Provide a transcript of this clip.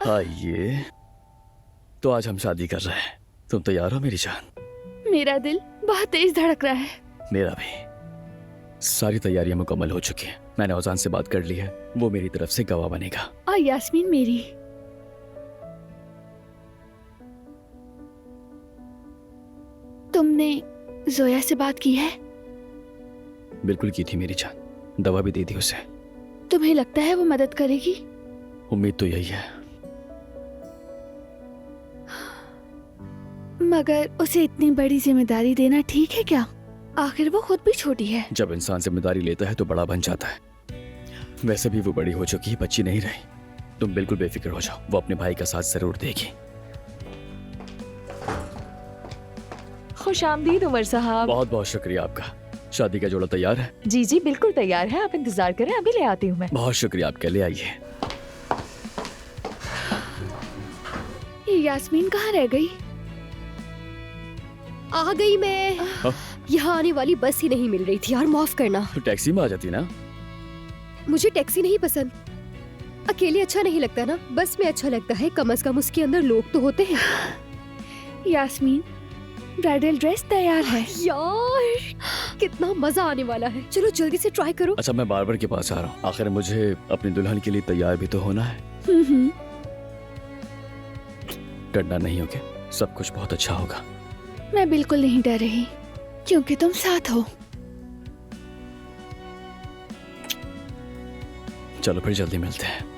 आइए, तो आज हम शादी कर रहे हैं। तुम तैयार हो मेरी जान? मेरा दिल बहुत तेज धड़क रहा है। मेरा भी। सारी तैयारियां मुकम्मल हो चुकी हैं। मैंने औजान से बात कर ली है, वो मेरी तरफ से गवाह बनेगा। और यास्मीन मेरी। तुमने जोया से बात की है? बिल्कुल की थी मेरी जान, दवा भी दी थी उसे। तुम्हें लगता है वो मदद करेगी? उम्मीद तो यही है। मगर उसे इतनी बड़ी जिम्मेदारी देना ठीक है क्या? आखिर वो खुद भी छोटी है। जब इंसान जिम्मेदारी लेता है तो बड़ा बन जाता है। वैसे भी वो बड़ी हो चुकी है, बच्ची नहीं रही। तुम बिल्कुल बेफिक्र हो जाओ, वो अपने भाई का साथ जरूर देगी। खुश आमदीद उमर साहब। बहुत बहुत शुक्रिया आपका। शादी का जोड़ा तैयार है? जी जी बिल्कुल तैयार है, आप इंतजार करें, अभी ले आती हूँ मैं। बहुत शुक्रिया आपका, ले आइए। ये यास्मीन कहाँ रह गई? आ गई मैं। यहाँ आने वाली बस ही नहीं मिल रही थी यार, माफ करना। तो टैक्सी में आ जाती ना। मुझे टैक्सी नहीं पसंद, अकेले अच्छा नहीं लगता ना, बस में अच्छा लगता है। कम से कम उसके अंदर लोग तो होते हैं। यास्मीन, ब्राइडल ड्रेस तैयार है। यार कितना मजा आने वाला है, चलो जल्दी से ट्राई करो। अच्छा, मैं बार्बर के पास आ रहा हूँ। आखिर मुझे अपनी दुल्हन के लिए तैयार भी तो होना है। डरना नहीं होगा, सब कुछ बहुत अच्छा होगा। मैं बिल्कुल नहीं डर रही, क्योंकि तुम साथ हो। चलो फिर जल्दी मिलते हैं।